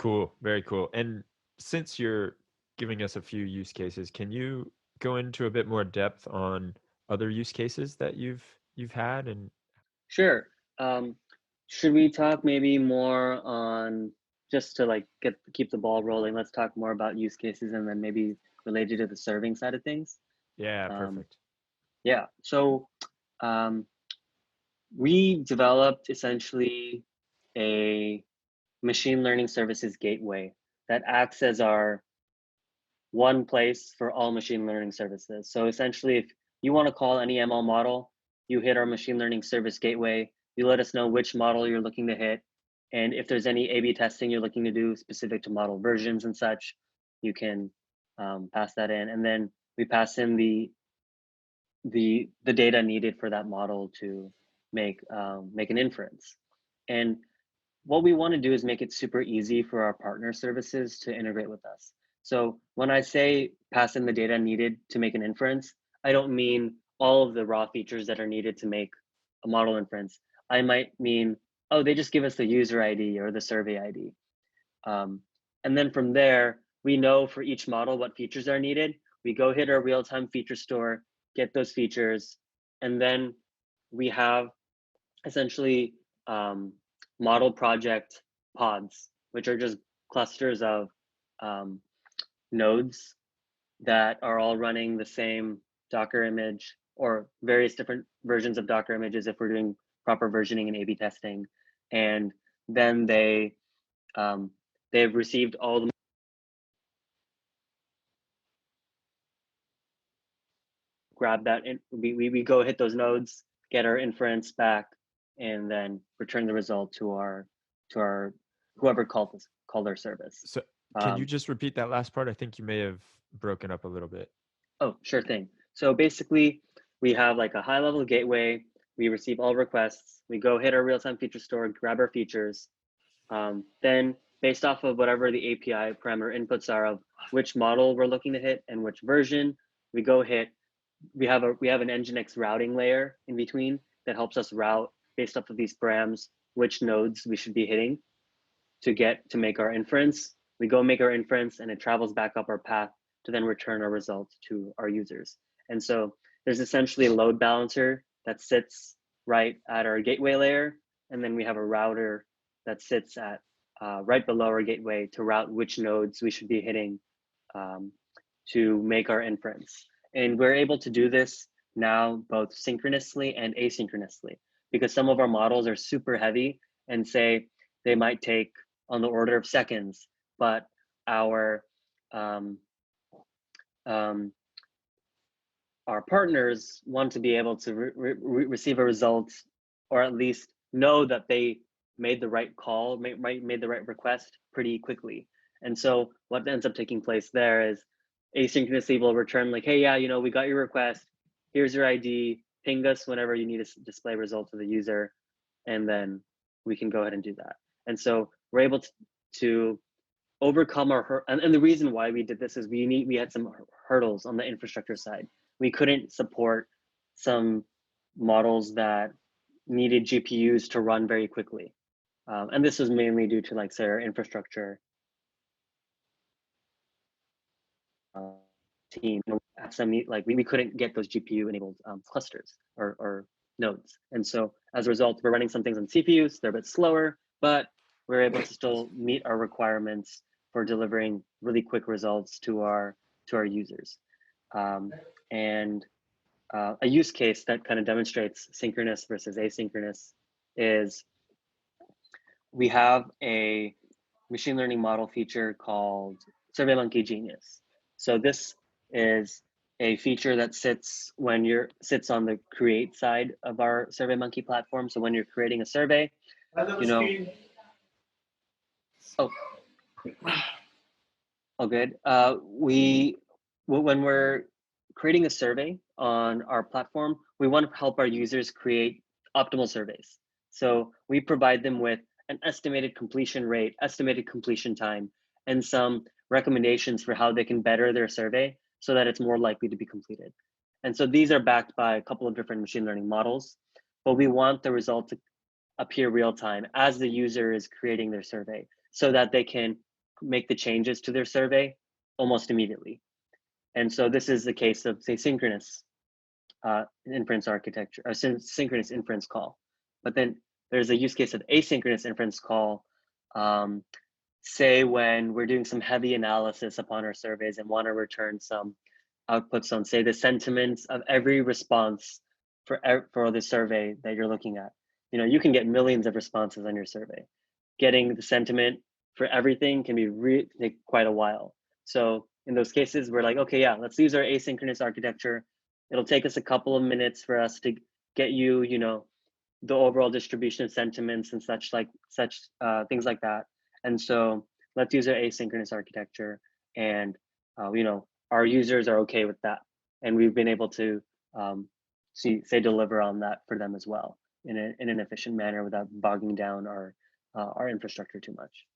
Cool. Very cool. And since you're giving us a few use cases, can you go into a bit more depth on other use cases that you've had? And Sure. Um, should we talk maybe more on, just to like keep the ball rolling, let's talk more about use cases and then maybe related to the serving side of things. yeah, Um, perfect. yeah. So um, we developed essentially a machine learning services gateway that acts as our one place for all machine learning services. So essentially, if you want to call any ML model, you hit our machine learning service gateway, you let us know which model you're looking to hit. And if there's any A/B testing you're looking to do specific to model versions and such, you can pass that in. And then we pass in the data needed for that model to make an inference. And what we want to do is make it super easy for our partner services to integrate with us. So when I say pass in the data needed to make an inference, I don't mean all of the raw features that are needed to make a model inference. I might mean, oh, they just give us the user ID or the survey ID. And then from there, we know for each model what features are needed. We go hit our real-time feature store, get those features, and then we have essentially model project pods, which are just clusters of um, nodes that are all running the same Docker image or various different versions of Docker images if we're doing proper versioning and A/B testing. And then they've received all the grab that in, we go hit those nodes, get our inference back, and then return the result to our whoever called our service. So can you Um, just repeat that last part? I think you may have broken up a little bit. oh, sure thing. So basically, we have like a high level gateway. We receive all requests. We go hit our real time feature store, grab our features. Then, based off of whatever the API parameter inputs are of which model we're looking to hit and which version, we go hit. We have an Nginx routing layer in between that helps us route based off of these params which nodes we should be hitting to make our inference. We go make our inference and it travels back up our path to then return our results to our users. And so there's essentially a load balancer that sits right at our gateway layer. And then we have a router that sits at right below our gateway to route which nodes we should be hitting um, to make our inference. And we're able to do this now both synchronously and asynchronously because some of our models are super heavy and say they might take on the order of seconds, but our um, um, our partners want to be able to receive a result or at least know that they made the right call, made the right request pretty quickly. And so what ends up taking place there is asynchronously will return like, hey, yeah, we got your request. Here's your ID. Ping us whenever you need to display results to the user, and then we can go ahead and do that. And so we're able to overcome and the reason why we did this is we had some hurdles on the infrastructure side. We couldn't support some models that needed GPUs to run very quickly. And this was mainly due to, like, say, our infrastructure team. Like we couldn't get those GPU enabled clusters or nodes. And so as a result, we're running some things on CPUs. They're a bit slower, but we're able to still meet our requirements for delivering really quick results to our users. And a use case that kind of demonstrates synchronous versus asynchronous is we have a machine learning model feature called SurveyMonkey Genius. So this is a feature that sits on the create side of our SurveyMonkey platform. So when you're creating a survey, oh, all good. When we're creating a survey on our platform, we want to help our users create optimal surveys. So we provide them with an estimated completion rate, estimated completion time, and some recommendations for how they can better their survey so that it's more likely to be completed. And so these are backed by a couple of different machine learning models, but we want the result to appear real time as the user is creating their survey so that they can make the changes to their survey almost immediately. And so this is the case of, say, synchronous inference architecture, or synchronous inference call. But then there's a use case of asynchronous inference call, say when we're doing some heavy analysis upon our surveys and want to return some outputs on, say, the sentiments of every response for the survey that you're looking at. You know, you can get millions of responses on your survey. Getting the sentiment for everything can take quite a while. So in those cases, we're like, okay, yeah, let's use our asynchronous architecture. It'll take us a couple of minutes for us to get you, you know, the overall distribution of sentiments and such things like that. And so let's use our asynchronous architecture, and you know, our users are okay with that, and we've been able to deliver on that for them as well in an efficient manner without bogging down our infrastructure too much.